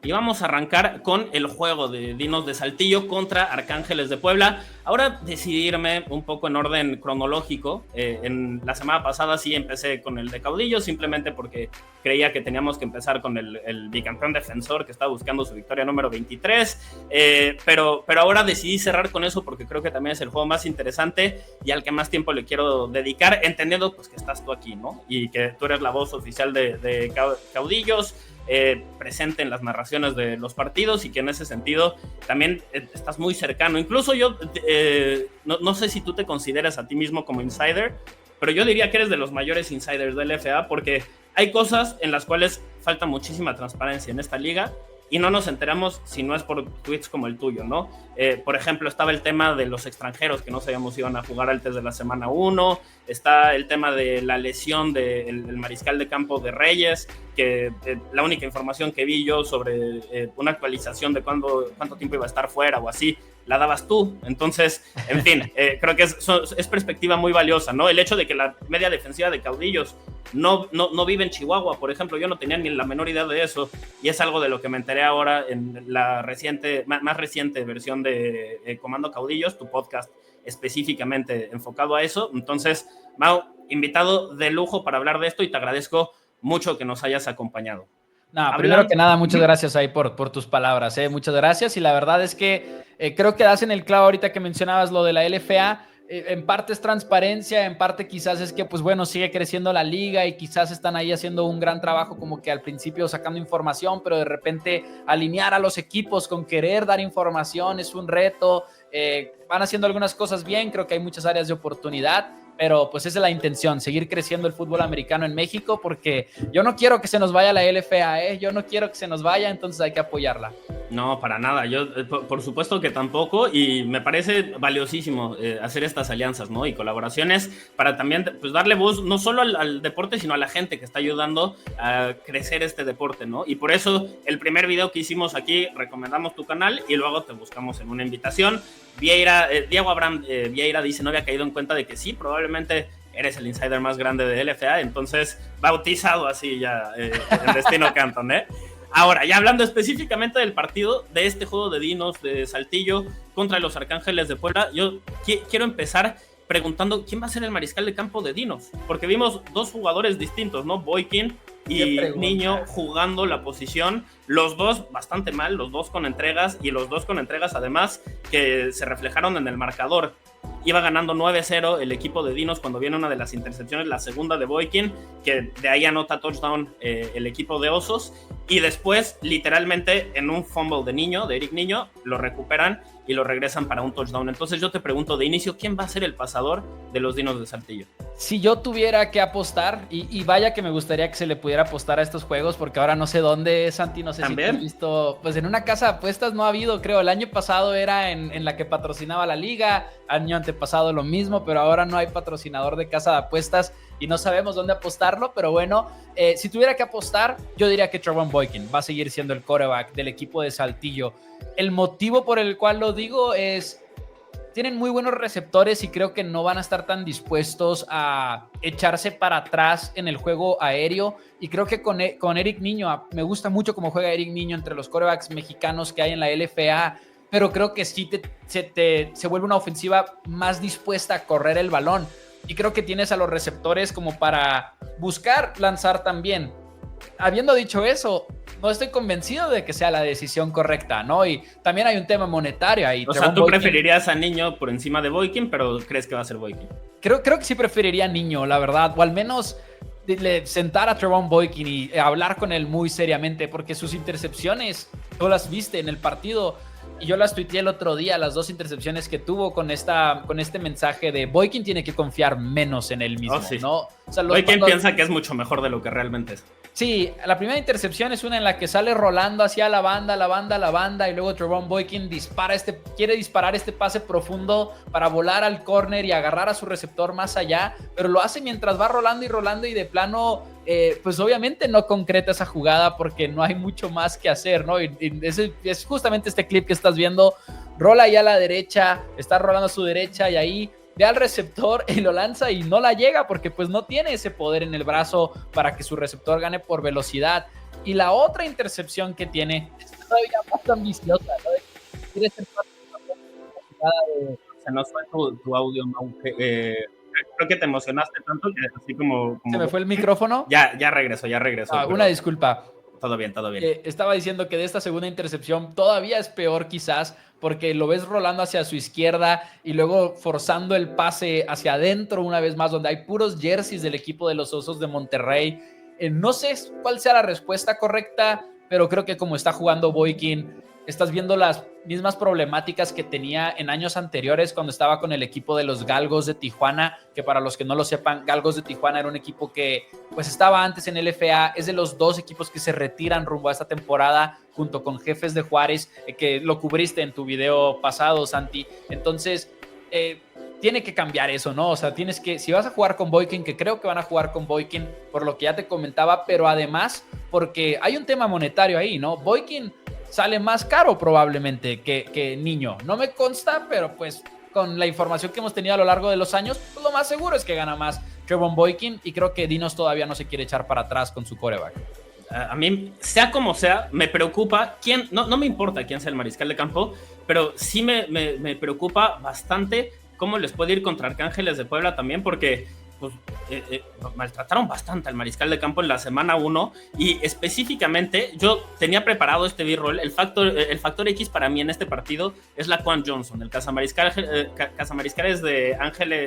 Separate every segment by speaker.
Speaker 1: y vamos a arrancar con el juego de Dinos de Saltillo contra Arcángeles de Puebla. Ahora decidirme un poco en orden cronológico. En la semana pasada sí empecé con el de Caudillos, simplemente porque creía que teníamos que empezar con el bicampeón defensor que está buscando su victoria número 23, pero ahora decidí cerrar con eso porque creo que también es el juego más interesante y al que más tiempo le quiero dedicar, entendiendo pues que estás tú aquí, ¿no? Y que tú eres la voz oficial de Caudillos, presente en las narraciones de los partidos y que en ese sentido también estás muy cercano. Incluso yo no sé si tú te consideras a ti mismo como insider, pero yo diría que eres de los mayores insiders del LFA porque hay cosas en las cuales falta muchísima transparencia en esta liga y no nos enteramos si no es por tweets como el tuyo, ¿no? Por ejemplo, estaba el tema de los extranjeros que no sabíamos si iban a jugar antes de la semana 1, está el tema de la lesión del mariscal de campo de Reyes, que la única información que vi yo sobre una actualización de cuánto tiempo iba a estar fuera o así, la dabas tú. Entonces, en fin, creo que es perspectiva muy valiosa, ¿no? El hecho de que la media defensiva de Caudillos no vive en Chihuahua, por ejemplo, yo no tenía ni la menor idea de eso y es algo de lo que me enteré ahora en la más reciente versión de Comando Caudillos, tu podcast específicamente enfocado a eso. Entonces, Mau, invitado de lujo para hablar de esto y te agradezco mucho que nos hayas acompañado.
Speaker 2: No, primero que nada, muchas gracias ahí por tus palabras, muchas gracias, y la verdad es que creo que das en el clavo ahorita que mencionabas lo de la LFA. En parte es transparencia, en parte quizás es que, pues bueno, sigue creciendo la liga y quizás están ahí haciendo un gran trabajo como que al principio sacando información, pero de repente alinear a los equipos con querer dar información es un reto. Van haciendo algunas cosas bien, creo que hay muchas áreas de oportunidad, pero pues esa es la intención, seguir creciendo el fútbol americano en México, porque yo no quiero que se nos vaya la LFA, yo no quiero que se nos vaya, entonces hay que apoyarla.
Speaker 1: No, para nada, yo por supuesto que tampoco, y me parece valiosísimo hacer estas alianzas, ¿no? Y colaboraciones para también pues darle voz no solo al deporte, sino a la gente que está ayudando a crecer este deporte, ¿no? Y por eso el primer video que hicimos aquí, recomendamos tu canal y luego te buscamos en una invitación. Diego Abraham Vieira dice, no había caído en cuenta de que sí, probablemente eres el insider más grande de LFA, entonces bautizado así ya en Destino Canton, ¿eh? Ahora, ya hablando específicamente del partido, de este juego de Dinos de Saltillo contra los Arcángeles de Puebla, yo quiero empezar preguntando quién va a ser el mariscal de campo de Dinos, porque vimos dos jugadores distintos, ¿no? Boykin y Niño jugando la posición, los dos bastante mal, los dos con entregas, y los dos con entregas además que se reflejaron en el marcador. Iba ganando 9-0 el equipo de Dinos cuando viene una de las intercepciones, la segunda de Boykin, que de ahí anota touchdown el equipo de Osos, y después literalmente en un fumble de Eric Niño, lo recuperan y lo regresan para un touchdown. Entonces yo te pregunto de inicio, ¿quién va a ser el pasador de los Dinos de Saltillo?
Speaker 2: Si yo tuviera que apostar, y vaya que me gustaría que se le pudiera apostar a estos juegos, porque ahora no sé dónde, Santi, no sé ¿también? Si tú has visto, pues en una casa de apuestas no ha habido, creo, el año pasado era en la que patrocinaba la liga, año antepasado lo mismo, pero ahora no hay patrocinador de casa de apuestas y no sabemos dónde apostarlo, pero bueno, si tuviera que apostar, yo diría que Trevon Boykin va a seguir siendo el quarterback del equipo de Saltillo. El motivo por el cual lo digo es, tienen muy buenos receptores y creo que no van a estar tan dispuestos a echarse para atrás en el juego aéreo, y creo que con Eric Niño, me gusta mucho cómo juega Eric Niño entre los quarterbacks mexicanos que hay en la LFA, pero creo que sí se vuelve una ofensiva más dispuesta a correr el balón, y creo que tienes a los receptores como para buscar lanzar también. Habiendo dicho eso, no estoy convencido de que sea la decisión correcta, ¿no? Y también hay un tema monetario ahí.
Speaker 1: O sea, tú preferirías a Niño por encima de Boykin, pero ¿crees que va a ser Boykin?
Speaker 2: Creo que sí preferiría a Niño, la verdad, o al menos sentar a Trevon Boykin y hablar con él muy seriamente, porque sus intercepciones, tú las viste en el partido, y yo las tuiteé el otro día, las dos intercepciones que tuvo con este mensaje de Boykin tiene que confiar menos en él mismo, sí. ¿No?
Speaker 1: O sea, Boykin piensa que es mucho mejor de lo que realmente es.
Speaker 2: Sí, la primera intercepción es una en la que sale rolando hacia la banda, y luego Trevon Boykin quiere disparar este pase profundo para volar al córner y agarrar a su receptor más allá, pero lo hace mientras va rolando y de plano, pues obviamente no concreta esa jugada porque no hay mucho más que hacer, ¿no? Y es justamente este clip que estás viendo, rola ahí a la derecha, está rolando a su derecha y ahí ve al receptor y lo lanza y no la llega porque pues no tiene ese poder en el brazo para que su receptor gane por velocidad. Y la otra intercepción que tiene todavía más ambiciosa, ¿no? Quiere ser parte
Speaker 1: de... Se nos fue tu audio, aunque creo que te emocionaste tanto que así como...
Speaker 2: ¿Se me fue el micrófono?
Speaker 1: Ya regresó.
Speaker 2: Una disculpa.
Speaker 1: Todo bien.
Speaker 2: Estaba diciendo que de esta segunda intercepción todavía es peor quizás porque lo ves rolando hacia su izquierda y luego forzando el pase hacia adentro una vez más, donde hay puros jerseys del equipo de los Osos de Monterrey. No sé cuál sea la respuesta correcta, pero creo que como está jugando Boykin, estás viendo las mismas problemáticas que tenía en años anteriores cuando estaba con el equipo de los Galgos de Tijuana, que para los que no lo sepan, Galgos de Tijuana era un equipo que pues estaba antes en LFA, es de los dos equipos que se retiran rumbo a esta temporada junto con Jefes de Juárez, que lo cubriste en tu video pasado, Santi. Entonces, tiene que cambiar eso, ¿no? O sea, tienes que, si vas a jugar con Boykin, que creo que van a jugar con Boykin, por lo que ya te comentaba, pero además, porque hay un tema monetario ahí, ¿no? Boykin sale más caro probablemente que Niño. No me consta, pero pues con la información que hemos tenido a lo largo de los años, pues lo más seguro es que gana más Trevon Boykin y creo que Dinos todavía no se quiere echar para atrás con su quarterback.
Speaker 1: A mí, sea como sea, me preocupa quién, no me importa quién sea el mariscal de campo, pero sí me preocupa bastante cómo les puede ir contra Arcángeles de Puebla también, porque pues, maltrataron bastante al mariscal de campo en la semana 1 y específicamente yo tenía preparado este B-roll. El factor X para mí en este partido es Laquan Johnson, el cazamariscales de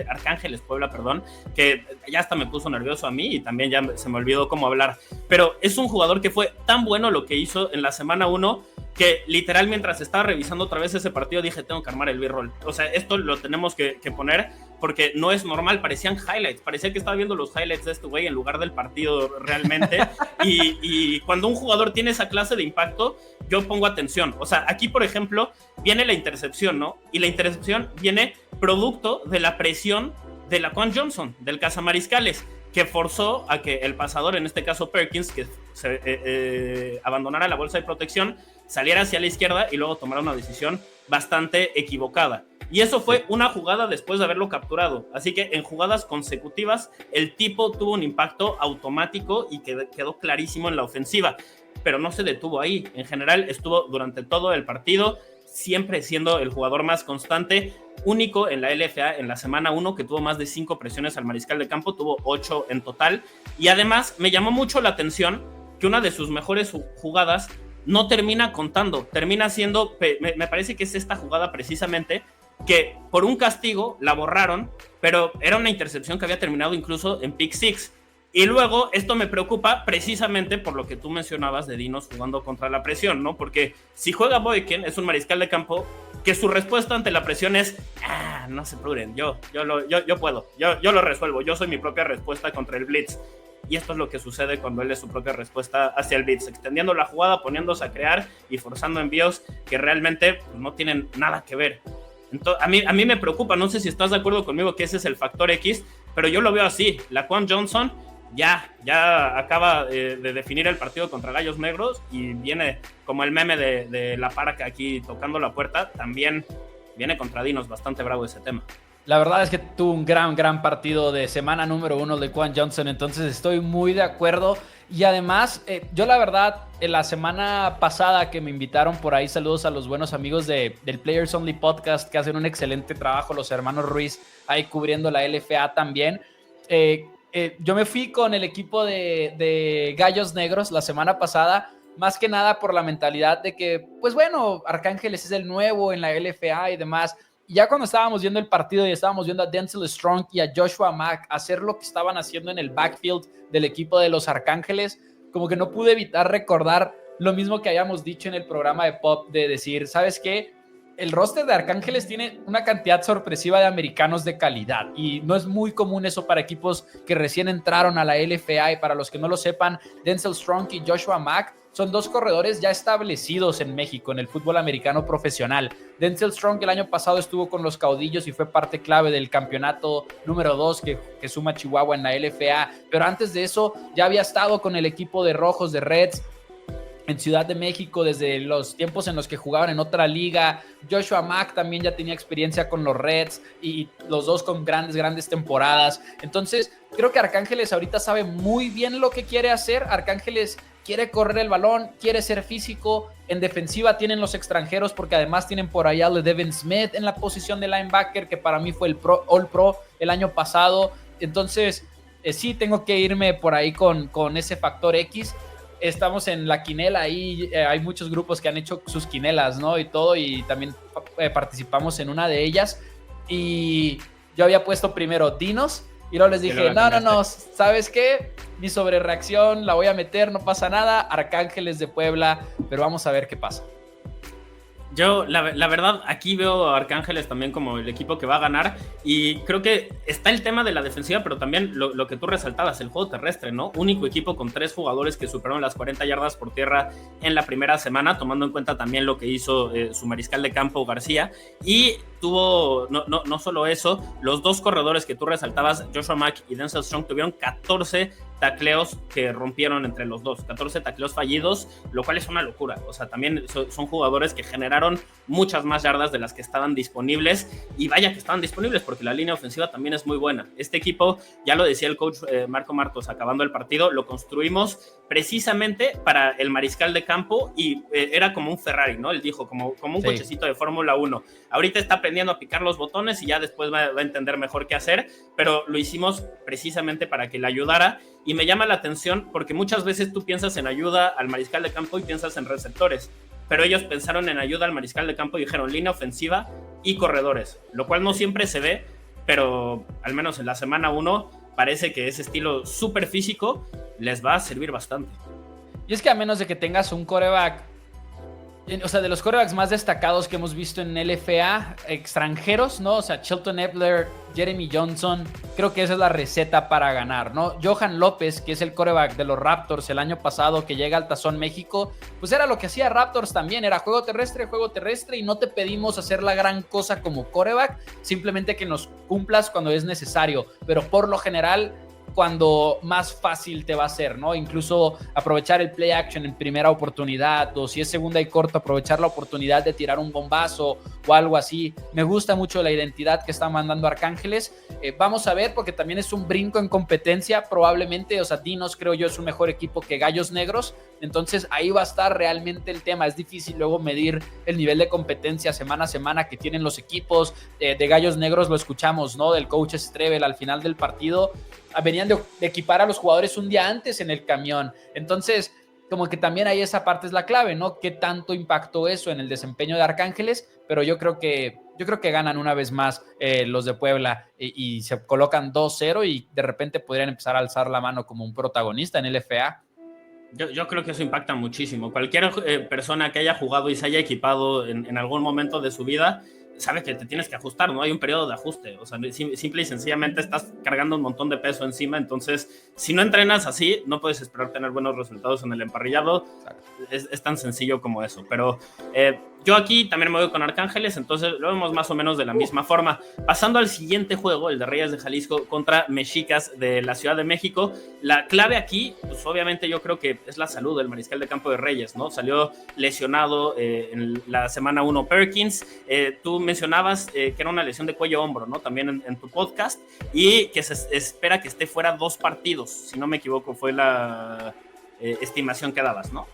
Speaker 1: Arcángeles Puebla, perdón, que ya hasta me puso nervioso a mí y también ya se me olvidó cómo hablar, pero es un jugador que fue tan bueno lo que hizo en la semana 1 que literal mientras estaba revisando otra vez ese partido dije tengo que armar el B-roll, o sea, esto lo tenemos que poner porque no es normal, parecían highlights, parecía que estaba viendo los highlights de este güey en lugar del partido realmente y cuando un jugador tiene esa clase de impacto yo pongo atención, o sea, aquí por ejemplo viene la intercepción, ¿no? Y la intercepción viene producto de la presión de Laquan Johnson, del cazamariscales, que forzó a que el pasador, en este caso Perkins, que abandonara la bolsa de protección, saliera hacia la izquierda y luego tomara una decisión bastante equivocada. Y eso fue una jugada después de haberlo capturado. Así que en jugadas consecutivas, el tipo tuvo un impacto automático y quedó clarísimo en la ofensiva. Pero no se detuvo ahí. En general, estuvo durante todo el partido, siempre siendo el jugador más constante, único en la LFA en la semana 1 que tuvo más de 5 presiones al mariscal de campo, tuvo 8 en total. Y además me llamó mucho la atención que una de sus mejores jugadas no termina contando, termina siendo, me parece que es esta jugada precisamente, que por un castigo la borraron, pero era una intercepción que había terminado incluso en pick six. Y luego esto me preocupa precisamente por lo que tú mencionabas de Dinos jugando contra la presión, ¿no? Porque si juega Boykin, es un mariscal de campo que su respuesta ante la presión es no se apuren, yo puedo, yo lo resuelvo, yo soy mi propia respuesta contra el blitz. Y esto es lo que sucede cuando él es su propia respuesta hacia el blitz, extendiendo la jugada, poniéndose a crear y forzando envíos que realmente pues, no tienen nada que ver. Entonces, a mí me preocupa, no sé si estás de acuerdo conmigo que ese es el factor X, pero yo lo veo así. Laquan Johnson ya acaba de definir el partido contra Gallos Negros y viene como el meme de la Parca aquí tocando la puerta, también viene contra Dinos, bastante bravo ese tema.
Speaker 2: La verdad es que tuvo un gran partido de semana número 1 de Laquan Johnson, entonces estoy muy de acuerdo. Y además, yo la verdad, en la semana pasada que me invitaron por ahí, saludos a los buenos amigos del Players Only Podcast, que hacen un excelente trabajo, los hermanos Ruiz, ahí cubriendo la LFA también. Yo me fui con el equipo de Gallos Negros la semana pasada, más que nada por la mentalidad de que, pues bueno, Arcángeles es el nuevo en la LFA y demás. Y ya cuando estábamos viendo el partido y estábamos viendo a Denzel Strong y a Joshua Mack hacer lo que estaban haciendo en el backfield del equipo de los Arcángeles, como que no pude evitar recordar lo mismo que habíamos dicho en el programa de Pop, de decir, ¿sabes qué? El roster de Arcángeles tiene una cantidad sorpresiva de americanos de calidad y no es muy común eso para equipos que recién entraron a la LFA. Y para los que no lo sepan, Denzel Strong y Joshua Mack son dos corredores ya establecidos en México en el fútbol americano profesional. Denzel Strong el año pasado estuvo con los Caudillos y fue parte clave del campeonato número 2 que suma Chihuahua en la LFA, pero antes de eso ya había estado con el equipo de Rojos de Reds en Ciudad de México desde los tiempos en los que jugaban en otra liga. Joshua Mack también ya tenía experiencia con los Reds y los dos con grandes temporadas. Entonces creo que Arcángeles ahorita sabe muy bien lo que quiere hacer. Arcángeles quiere correr el balón, quiere ser físico. En defensiva tienen los extranjeros porque además tienen por allá a Devin Smith en la posición de linebacker, que para mí fue el All Pro el año pasado. Entonces, sí tengo que irme por ahí con ese factor X. Estamos en la quinela ahí, hay muchos grupos que han hecho sus quinelas, ¿no? Y todo, y también participamos en una de ellas. Y yo había puesto primero Dinos, y luego les dije, no, ¿sabes qué? Mi sobrereacción la voy a meter, no pasa nada, Arcángeles de Puebla, pero vamos a ver qué pasa.
Speaker 1: Yo, la verdad, aquí veo a Arcángeles también como el equipo que va a ganar, y creo que está el tema de la defensiva, pero también lo que tú resaltabas, el juego terrestre, ¿no? Único equipo con 3 jugadores que superaron las 40 yardas por tierra en la primera semana, tomando en cuenta también lo que hizo su mariscal de campo García, y tuvo, no solo eso, los 2 corredores que tú resaltabas, Joshua Mack y Denzel Strong, tuvieron 14 tacleos que rompieron entre los dos, 14 tacleos fallidos, lo cual es una locura. O sea, también son jugadores que generaron muchas más yardas de las que estaban disponibles, y vaya que estaban disponibles porque la línea ofensiva también es muy buena. Este equipo, ya lo decía el coach Marco Martos acabando el partido, lo construimos precisamente para el mariscal de campo, y era como un Ferrari, ¿no? Él dijo, como un cochecito de Fórmula 1. Ahorita está aprendiendo a picar los botones y ya después va a entender mejor qué hacer, pero lo hicimos precisamente para que le ayudara. Y me llama la atención porque muchas veces tú piensas en ayuda al mariscal de campo y piensas en receptores, pero ellos pensaron en ayuda al mariscal de campo y dijeron línea ofensiva y corredores, lo cual no siempre se ve, pero al menos en la semana 1 parece que ese estilo súper físico les va a servir bastante.
Speaker 2: Y es que a menos de que tengas un quarterback, o sea, de los quarterbacks más destacados que hemos visto en LFA, extranjeros, ¿no? O sea, Shelton Epler, Jeremy Johnson, creo que esa es la receta para ganar, ¿no? Johan López, que es el quarterback de los Raptors el año pasado, que llega al Tazón México, pues era lo que hacía Raptors también, era juego terrestre, y no te pedimos hacer la gran cosa como quarterback, simplemente que nos cumplas cuando es necesario, pero por lo general cuando más fácil te va a ser, ¿no? Incluso aprovechar el play action en primera oportunidad, o si es segunda y corto, aprovechar la oportunidad de tirar un bombazo o algo así. Me gusta mucho la identidad que está mandando Arcángeles. Vamos a ver, porque también es un brinco en competencia, probablemente. O sea, Dinos, creo yo, es un mejor equipo que Gallos Negros. Entonces, ahí va a estar realmente el tema. Es difícil luego medir el nivel de competencia semana a semana que tienen los equipos. De Gallos Negros lo escuchamos, ¿no? Del coach Strebel al final del partido. Venían de equipar a los jugadores un día antes en el camión. Entonces, como que también ahí esa parte es la clave, ¿no? ¿Qué tanto impactó eso en el desempeño de Arcángeles? Pero yo creo que ganan una vez más los de Puebla y se colocan 2-0 y de repente podrían empezar a alzar la mano como un protagonista en el LFA.
Speaker 1: Yo creo que eso impacta muchísimo. Cualquier persona que haya jugado y se haya equipado en algún momento de su vida sabe que te tienes que ajustar, ¿no? Hay un periodo de ajuste, o sea, simple y sencillamente estás cargando un montón de peso encima, entonces, si no entrenas así, no puedes esperar tener buenos resultados en el emparrillado. Es tan sencillo como eso, pero yo aquí también me voy con Arcángeles, entonces lo vemos más o menos de la misma forma. Pasando al siguiente juego, el de Reyes de Jalisco contra Mexicas de la Ciudad de México, la clave aquí, pues obviamente yo creo que es la salud del mariscal de campo de Reyes, ¿no? Salió lesionado en la semana 1 Perkins, tú mencionabas que era una lesión de cuello-hombro, ¿no? También en tu podcast, y que se espera que esté fuera 2 partidos, si no me equivoco, fue la estimación que dabas, ¿no?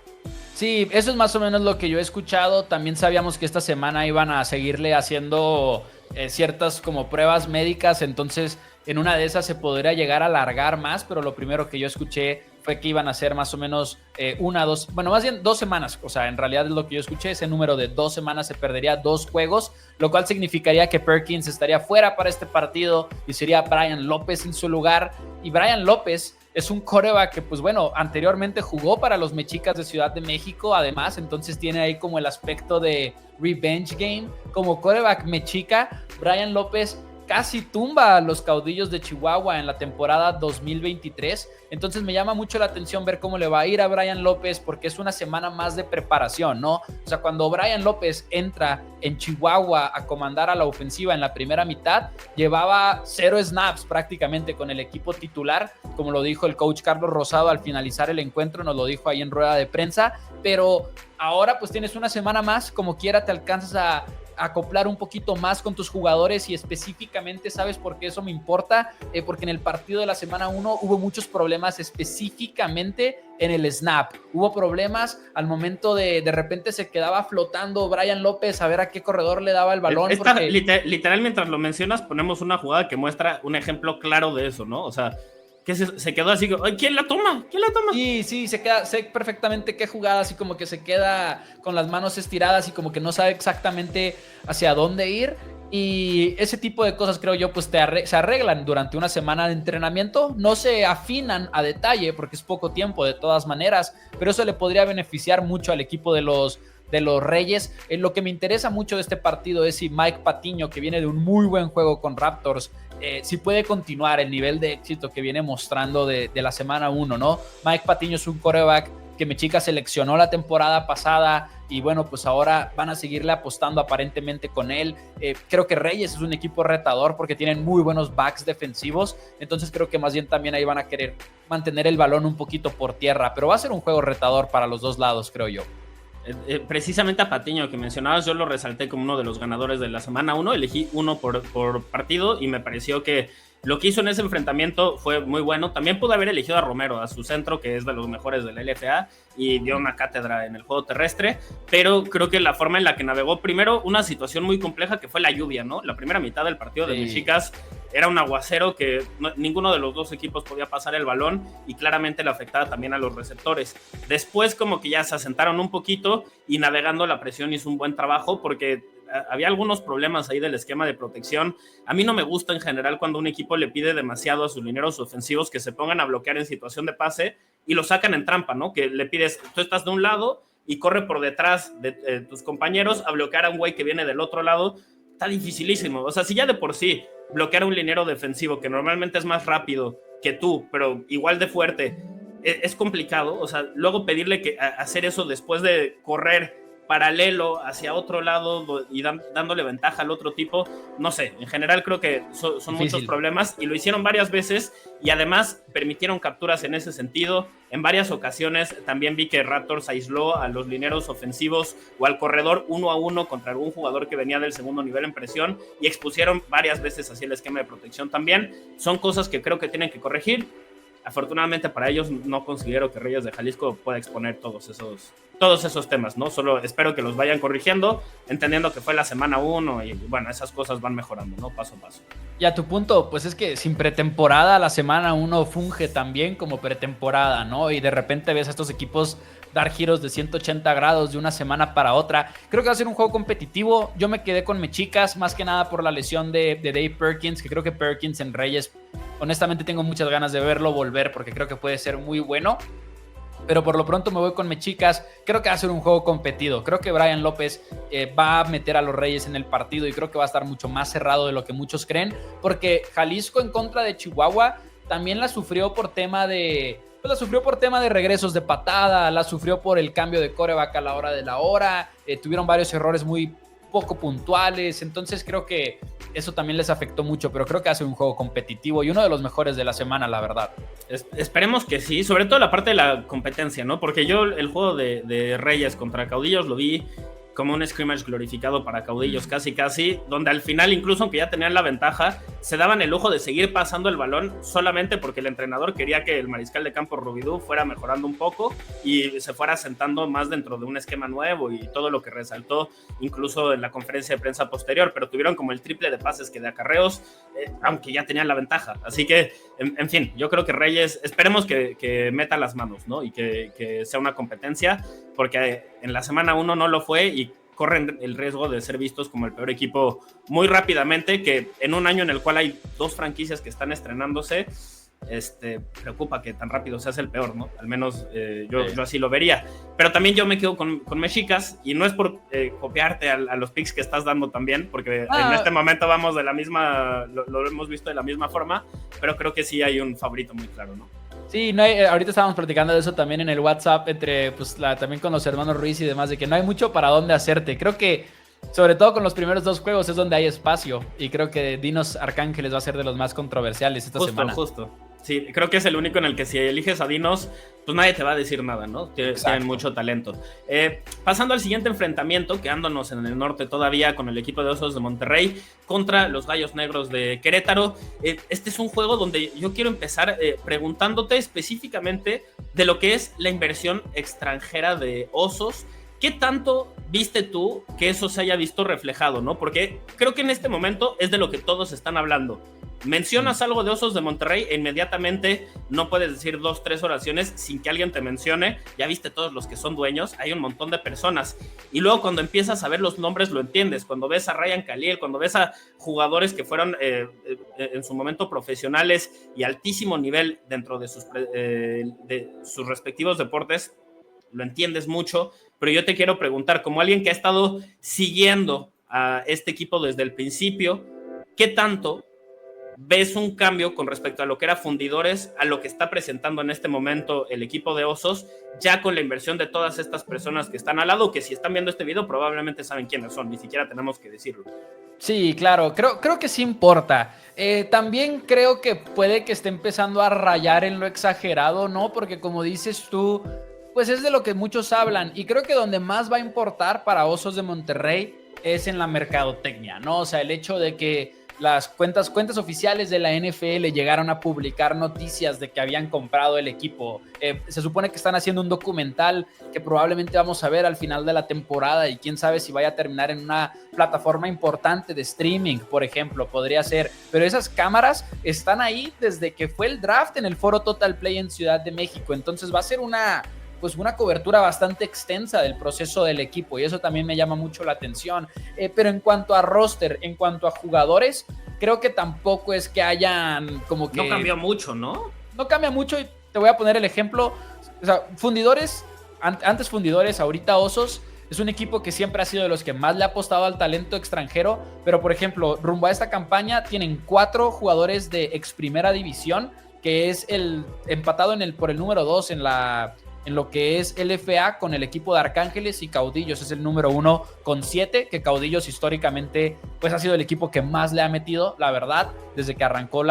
Speaker 2: Sí, eso es más o menos lo que yo he escuchado. También sabíamos que esta semana iban a seguirle haciendo ciertas como pruebas médicas, entonces en una de esas se podría llegar a alargar más, pero lo primero que yo escuché fue que iban a ser más o menos 2 semanas, o sea, en realidad es lo que yo escuché, ese número de 2 semanas se perdería 2 juegos, lo cual significaría que Perkins estaría fuera para este partido y sería Brian López en su lugar, y Brian López es un quarterback que, pues bueno, anteriormente jugó para los Mexicas de Ciudad de México, además, entonces tiene ahí como el aspecto de revenge game. Como quarterback mexica, Brian López casi tumba a los Caudillos de Chihuahua en la temporada 2023. Entonces me llama mucho la atención ver cómo le va a ir a Brian López, porque es una semana más de preparación, ¿no? O sea, cuando Brian López entra en Chihuahua a comandar a la ofensiva en la primera mitad, llevaba 0 snaps prácticamente con el equipo titular, como lo dijo el coach Carlos Rosado al finalizar el encuentro, nos lo dijo ahí en rueda de prensa, pero ahora pues tienes una semana más, como quiera te alcanzas a acoplar un poquito más con tus jugadores y específicamente, ¿sabes por qué eso me importa? Porque en el partido de la semana 1 hubo muchos problemas específicamente en el snap. Hubo problemas al momento de repente se quedaba flotando Brian López a ver a qué corredor le daba el balón.
Speaker 1: Literal, mientras lo mencionas, ponemos una jugada que muestra un ejemplo claro de eso, ¿no? O sea, que se quedó así, ¿quién la toma? ¿Quién la toma?
Speaker 2: Sí, sé perfectamente qué jugada, así como que se queda con las manos estiradas y como que no sabe exactamente hacia dónde ir. Y ese tipo de cosas, creo yo, pues se arreglan durante una semana de entrenamiento. No se afinan a detalle porque es poco tiempo de todas maneras, pero eso le podría beneficiar mucho al equipo de los Reyes. Lo que me interesa mucho de este partido es si Mike Patiño, que viene de un muy buen juego con Raptors, si puede continuar el nivel de éxito que viene mostrando de la semana 1, ¿no? Mike Patiño es un quarterback que Mexica seleccionó la temporada pasada y bueno, pues ahora van a seguirle apostando aparentemente con él. Creo que Reyes es un equipo retador porque tienen muy buenos backs defensivos, entonces creo que más bien también ahí van a querer mantener el balón un poquito por tierra, pero va a ser un juego retador para los dos lados, creo yo.
Speaker 1: Precisamente a Patiño que mencionabas, yo lo resalté como uno de los ganadores de la semana 1, elegí uno por partido y me pareció que lo que hizo en ese enfrentamiento fue muy bueno. También pude haber elegido a Romero, a su centro, que es de los mejores de la LFA, y dio una cátedra en el juego terrestre, pero creo que la forma en la que navegó, primero, una situación muy compleja que fue la lluvia, ¿no? La primera mitad del partido de Mexicas era un aguacero que ninguno de los dos equipos podía pasar el balón y claramente le afectaba también a los receptores. Después como que ya se asentaron un poquito y navegando la presión hizo un buen trabajo porque había algunos problemas ahí del esquema de protección. A mí no me gusta en general cuando un equipo le pide demasiado a sus linieros ofensivos que se pongan a bloquear en situación de pase y lo sacan en trampa, ¿no? Que le pides, tú estás de un lado y corre por detrás de tus compañeros a bloquear a un güey que viene del otro lado. Está dificilísimo. O sea, si ya de por sí bloquear a un liniero defensivo que normalmente es más rápido que tú, pero igual de fuerte, es complicado. O sea, luego pedirle que hacer eso después de correr paralelo hacia otro lado y dándole ventaja al otro tipo, no sé, en general creo que son muchos problemas y lo hicieron varias veces y además permitieron capturas en ese sentido. En varias ocasiones también vi que Raptors aisló a los lineros ofensivos o al corredor 1 a 1 contra algún jugador que venía del segundo nivel en presión y expusieron varias veces así el esquema de protección también. Son cosas que creo que tienen que corregir. Afortunadamente para ellos no considero que Reyes de Jalisco pueda exponer todos esos temas, ¿no? Solo espero que los vayan corrigiendo, entendiendo que fue la semana 1 y bueno, esas cosas van mejorando, ¿no? Paso a paso.
Speaker 2: Y a tu punto, pues es que sin pretemporada la semana 1 funge también como pretemporada, ¿no? Y de repente ves a estos equipos dar giros de 180 grados de una semana para otra. Creo que va a ser un juego competitivo. Yo me quedé con Mexicas, más que nada por la lesión de Dave Perkins, que creo que Perkins en Reyes, honestamente tengo muchas ganas de verlo volver porque creo que puede ser muy bueno. Pero por lo pronto me voy con Mexicas. Creo que va a ser un juego competido. Creo que Brian López va a meter a los Reyes en el partido y creo que va a estar mucho más cerrado de lo que muchos creen, porque Jalisco en contra de Chihuahua también la sufrió por tema de regresos de patada, la sufrió por el cambio de quarterback a la hora de la hora, tuvieron varios errores muy poco puntuales, entonces creo que eso también les afectó mucho, pero creo que hace un juego competitivo y uno de los mejores de la semana, la verdad.
Speaker 1: Esperemos que sí, sobre todo la parte de la competencia, ¿no? Porque yo el juego de Reyes contra Caudillos lo vi como un scrimmage glorificado para Caudillos, casi, donde al final, incluso aunque ya tenían la ventaja, se daban el lujo de seguir pasando el balón solamente porque el entrenador quería que el mariscal de campo Rubidú fuera mejorando un poco y se fuera sentando más dentro de un esquema nuevo y todo lo que resaltó incluso en la conferencia de prensa posterior, pero tuvieron como el triple de pases que de acarreos, aunque ya tenían la ventaja. Así que, en fin, yo creo que Reyes, esperemos que meta las manos, ¿no? Y que sea una competencia, porque en la semana 1 no lo fue y corren el riesgo de ser vistos como el peor equipo muy rápidamente, que en un año en el cual hay dos franquicias que están estrenándose, preocupa que tan rápido seas el peor, ¿no? Al menos yo así lo vería. Pero también yo me quedo con Mexicas, y no es por copiarte a los picks que estás dando también, porque en este momento vamos de la misma, lo hemos visto de la misma forma, pero creo que sí hay un favorito muy claro, ¿no?
Speaker 2: Sí, ahorita estábamos platicando de eso también en el WhatsApp, entre también con los hermanos Ruiz y demás, de que no hay mucho para dónde hacerte. Creo que, sobre todo con los primeros dos juegos, es donde hay espacio. Y creo que Dinos Arcángeles va a ser de los más controversiales esta semana.
Speaker 1: Justo. Sí, creo que es el único en el que si eliges a Dinos, pues nadie te va a decir nada, ¿no? Tienen mucho talento. Pasando al siguiente enfrentamiento, quedándonos en el norte todavía con el equipo de Osos de Monterrey contra los Gallos Negros de Querétaro. Este es un juego donde yo quiero empezar preguntándote específicamente de lo que es la inversión extranjera de Osos. ¿Qué tanto viste tú que eso se haya visto reflejado, no? Porque creo que en este momento es de lo que todos están hablando. Mencionas algo de Osos de Monterrey e inmediatamente no puedes decir 2-3 oraciones sin que alguien te mencione. Ya viste todos los que son dueños, hay un montón de personas. Y luego cuando empiezas a ver los nombres lo entiendes. Cuando ves a Ryan Khalil, cuando ves a jugadores que fueron en su momento profesionales y altísimo nivel dentro de sus respectivos deportes, lo entiendes mucho. Pero yo te quiero preguntar, como alguien que ha estado siguiendo a este equipo desde el principio, ¿qué tanto ves un cambio con respecto a lo que era Fundidores, a lo que está presentando en este momento el equipo de Osos, ya con la inversión de todas estas personas que están al lado, que si están viendo este video probablemente saben quiénes son, ni siquiera tenemos que decirlo?
Speaker 2: Sí, claro, creo que sí importa. También creo que puede que esté empezando a rayar en lo exagerado, ¿no? Porque como dices tú, pues es de lo que muchos hablan, y creo que donde más va a importar para Osos de Monterrey es en la mercadotecnia, ¿no? O sea, el hecho de que las cuentas oficiales de la NFL llegaron a publicar noticias de que habían comprado el equipo. Se supone que están haciendo un documental que probablemente vamos a ver al final de la temporada, y quién sabe si vaya a terminar en una plataforma importante de streaming, por ejemplo, podría ser. Pero esas cámaras están ahí desde que fue el draft en el Foro Total Play en Ciudad de México. Entonces va a ser una cobertura bastante extensa del proceso del equipo, y eso también me llama mucho la atención. Pero en cuanto a roster, en cuanto a jugadores, creo que tampoco es que hayan como que...
Speaker 1: No cambió mucho, ¿no?
Speaker 2: No cambia mucho, y te voy a poner el ejemplo. O sea, Fundidores, antes Fundidores, ahorita Osos, es un equipo que siempre ha sido de los que más le ha apostado al talento extranjero, pero por ejemplo, rumbo a esta campaña tienen 4 jugadores de ex primera división, que es el empatado por el número 2 en lo que es LFA con el equipo de Arcángeles, y Caudillos es el número 1 con 7, que Caudillos históricamente pues ha sido el equipo que más le ha metido, la verdad, desde que arrancó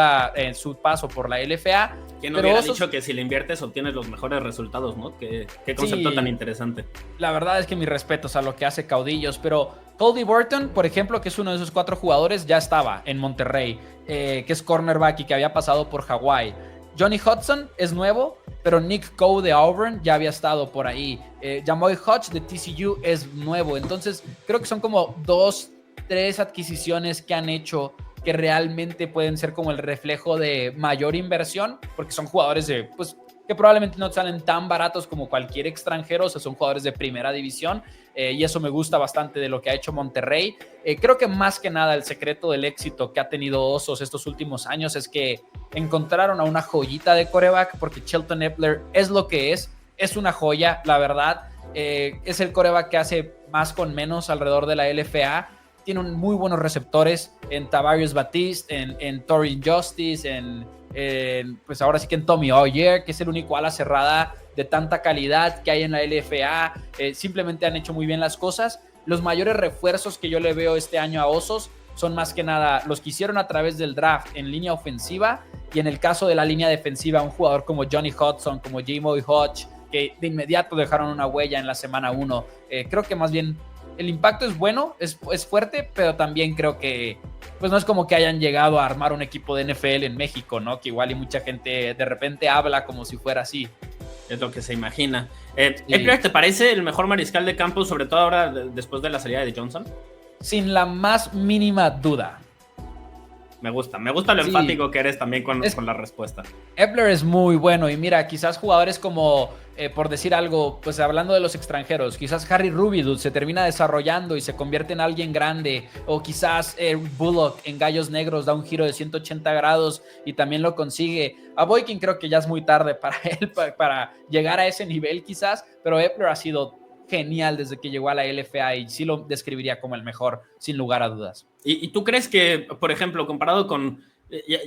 Speaker 2: su paso por la LFA.
Speaker 1: ¿Quién hubiera dicho que si le inviertes obtienes los mejores resultados, ¿no? Qué concepto tan interesante.
Speaker 2: La verdad es que mis respetos a lo que hace Caudillos, pero Colby Burton, por ejemplo, que es uno de esos 4 jugadores, ya estaba en Monterrey, que es cornerback y que había pasado por Hawái. Johnny Hudson es nuevo, pero Nick Coe de Auburn ya había estado por ahí. Jamoy Hodge de TCU es nuevo. Entonces, creo que son como 2-3 adquisiciones que han hecho que realmente pueden ser como el reflejo de mayor inversión, porque son jugadores que probablemente no salen tan baratos como cualquier extranjero. O sea, son jugadores de primera división, y eso me gusta bastante de lo que ha hecho Monterrey. Creo que más que nada el secreto del éxito que ha tenido Osos estos últimos años es que encontraron a una joyita de quarterback, porque Shelton Epler es lo que es una joya, la verdad. Es el quarterback que hace más con menos alrededor de la LFA. Tiene muy buenos receptores en Tavarius Batiste, en Torin Justice, pues ahora sí que en Tommy Oyer, que es el único ala cerrada de tanta calidad que hay en la LFA. Simplemente han hecho muy bien las cosas. Los mayores refuerzos que yo le veo este año a Osos son más que nada los que hicieron a través del draft en línea ofensiva, y en el caso de la línea defensiva, un jugador como Johnny Hudson, como Jamoy Hodge, que de inmediato dejaron una huella en la semana 1. Creo que más bien el impacto es bueno, es fuerte, pero también creo que pues no es como que hayan llegado a armar un equipo de NFL en México, ¿no? Que igual y mucha gente de repente habla como si fuera así.
Speaker 1: Es lo que se imagina. ¿Epler te parece el mejor mariscal de campo, sobre todo ahora después de la salida de Johnson?
Speaker 2: Sin la más mínima duda.
Speaker 1: Me gusta lo enfático que eres también con la respuesta.
Speaker 2: Epler es muy bueno, y mira, quizás jugadores como, por decir algo, pues hablando de los extranjeros, quizás Harry Rubidoux se termina desarrollando y se convierte en alguien grande, o quizás Eric Bullock en Gallos Negros da un giro de 180 grados y también lo consigue. A Boykin creo que ya es muy tarde para él para llegar a ese nivel quizás, pero Epler ha sido genial desde que llegó a la LFA, y sí lo describiría como el mejor, sin lugar a dudas.
Speaker 1: ¿Y tú crees que, por ejemplo, comparado con...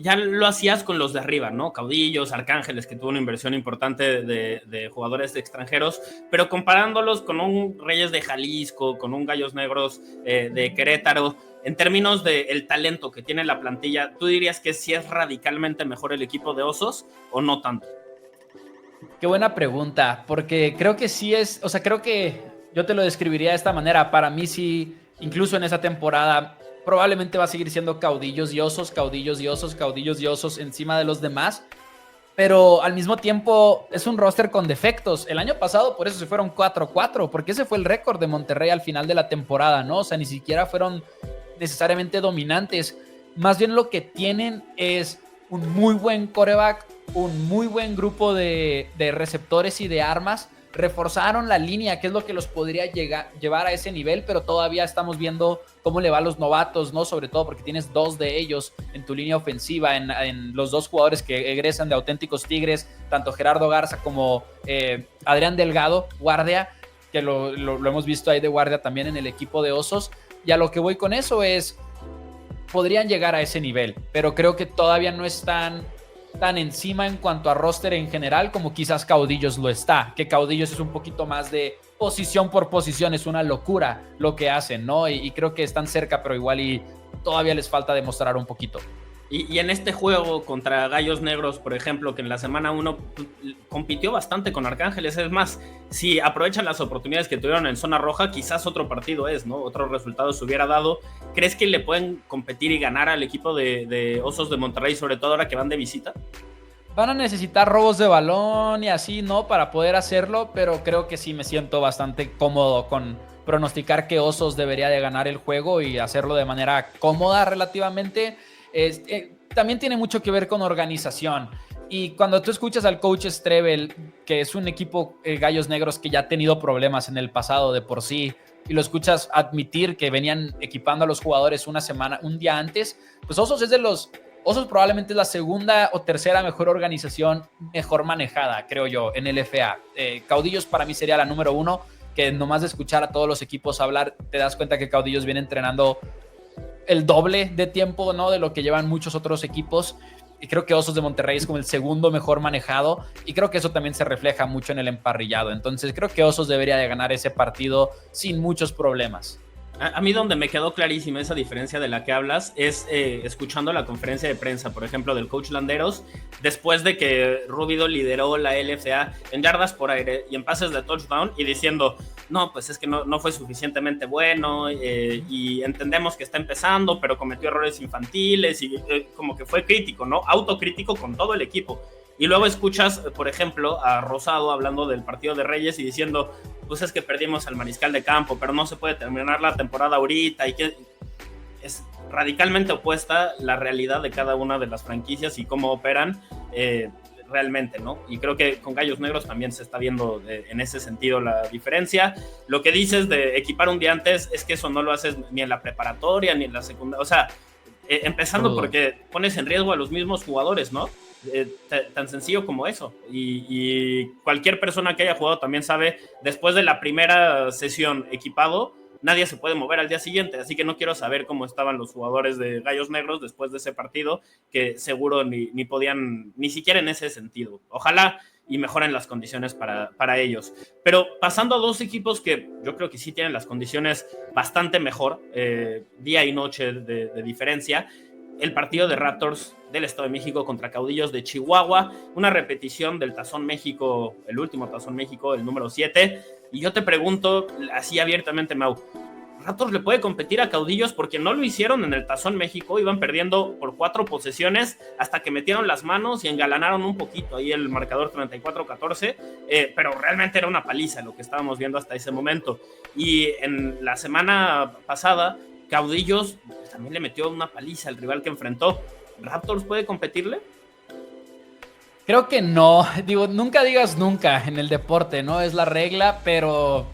Speaker 1: Ya lo hacías con los de arriba, ¿no? Caudillos, Arcángeles, que tuvo una inversión importante de jugadores extranjeros, pero comparándolos con un Reyes de Jalisco, con un Gallos Negros de Querétaro, en términos del talento que tiene la plantilla, ¿tú dirías que sí es radicalmente mejor el equipo de Osos o no tanto?
Speaker 2: Qué buena pregunta, porque creo que sí es, o sea, creo que yo te lo describiría de esta manera. Para mí sí, incluso en esa temporada, probablemente va a seguir siendo caudillos y osos, caudillos y osos, caudillos y osos encima de los demás. Pero al mismo tiempo es un roster con defectos. El año pasado por eso se fueron 4-4, porque ese fue el récord de Monterrey al final de la temporada, ¿no? O sea, ni siquiera fueron necesariamente dominantes. Más bien lo que tienen es un muy buen quarterback, un muy buen grupo de receptores y de armas. Reforzaron la línea, que es lo que los podría llevar a ese nivel, pero todavía estamos viendo cómo le va a los novatos, ¿no? Sobre todo porque tienes 2 de ellos en tu línea ofensiva, en los 2 jugadores que egresan de auténticos Tigres, tanto Gerardo Garza como Adrián Delgado, guardia, que lo hemos visto ahí de guardia también en el equipo de Osos. Y a lo que voy con eso es, podrían llegar a ese nivel, pero creo que todavía no están tan encima en cuanto a roster en general como quizás Caudillos lo está, que Caudillos es un poquito más de posición por posición, es una locura lo que hacen, ¿no? Y creo que están cerca, pero igual y todavía les falta demostrar un poquito.
Speaker 1: Y en este juego contra Gallos Negros, por ejemplo, que en la semana 1 compitió bastante con Arcángeles, es más, si aprovechan las oportunidades que tuvieron en zona roja, quizás otro partido es, ¿no? Otro resultado se hubiera dado. ¿Crees que le pueden competir y ganar al equipo de Osos de Monterrey, sobre todo ahora que van de visita?
Speaker 2: Van a necesitar robos de balón y así, ¿no? Para poder hacerlo, pero creo que sí me siento bastante cómodo con pronosticar que Osos debería de ganar el juego y hacerlo de manera cómoda relativamente. También tiene mucho que ver con organización. Y cuando tú escuchas al coach Strebel, que es un equipo Gallos Negros que ya ha tenido problemas en el pasado de por sí, y lo escuchas admitir que venían equipando a los jugadores un día antes, pues Osos probablemente es la segunda o tercera mejor organización, mejor manejada, creo yo, en el FA. Caudillos para mí sería la número 1, que nomás de escuchar a todos los equipos hablar, te das cuenta que Caudillos viene entrenando el doble de tiempo, ¿no? De lo que llevan muchos otros equipos. Y creo que Osos de Monterrey es como el segundo mejor manejado, y creo que eso también se refleja mucho en el emparrillado. Entonces creo que Osos debería de ganar ese partido sin muchos problemas.
Speaker 1: A mí donde me quedó clarísima esa diferencia de la que hablas es escuchando la conferencia de prensa, por ejemplo, del coach Landeros, después de que Rubido lideró la LFA en yardas por aire y en pases de touchdown, y diciendo, no, pues es que no fue suficientemente bueno, y entendemos que está empezando, pero cometió errores infantiles, y como que fue crítico, ¿no? Autocrítico con todo el equipo. Y luego escuchas, por ejemplo, a Rosado hablando del partido de Reyes y diciendo, pues es que perdimos al mariscal de campo, pero no se puede terminar la temporada ahorita, y que es radicalmente opuesta la realidad de cada una de las franquicias y cómo operan realmente, ¿no? Y creo que con Gallos Negros también se está viendo en ese sentido la diferencia. Lo que dices de equipar un día antes es que eso no lo haces ni en la preparatoria ni en la secundaria, o sea, empezando porque pones en riesgo a los mismos jugadores, ¿no? Tan sencillo como eso, y cualquier persona que haya jugado también sabe, después de la primera sesión equipado, nadie se puede mover al día siguiente, así que no quiero saber cómo estaban los jugadores de Gallos Negros después de ese partido, que seguro ni podían, ni siquiera en ese sentido. Ojalá y mejoren las condiciones para ellos. Pero pasando a dos equipos que yo creo que sí tienen las condiciones bastante mejor, día y noche de diferencia, el partido de Raptors del Estado de México contra Caudillos de Chihuahua, una repetición del Tazón México, el último Tazón México, el número 7, y yo te pregunto así abiertamente, Mau, ¿Raptors le puede competir a Caudillos? Porque no lo hicieron en el Tazón México, iban perdiendo por 4 posesiones hasta que metieron las manos y engalanaron un poquito ahí el marcador 34-14, pero realmente era una paliza lo que estábamos viendo hasta ese momento. Y en la semana pasada, Caudillos también le metió una paliza al rival que enfrentó. ¿Raptors puede competirle?
Speaker 2: Creo que no. Digo, nunca digas nunca en el deporte, ¿no? Es la regla, pero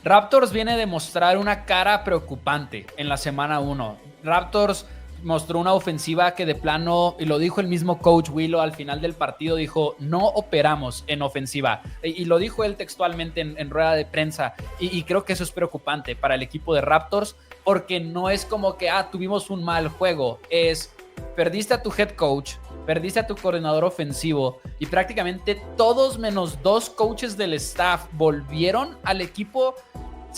Speaker 2: Raptors viene a demostrar una cara preocupante en la semana 1. Raptors mostró una ofensiva que de plano, y lo dijo el mismo coach Willow al final del partido, dijo, no operamos en ofensiva. Y lo dijo él textualmente en rueda de prensa. Y creo que eso es preocupante para el equipo de Raptors, porque no es como que, tuvimos un mal juego. Perdiste a tu head coach, perdiste a tu coordinador ofensivo, y prácticamente todos menos 2 coaches del staff volvieron al equipo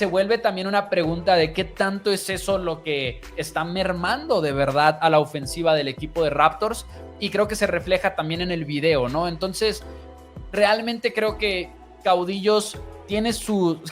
Speaker 2: se vuelve también una pregunta de qué tanto es eso lo que está mermando de verdad a la ofensiva del equipo de Raptors, y creo que se refleja también en el video, ¿no? Entonces, realmente creo que Caudillos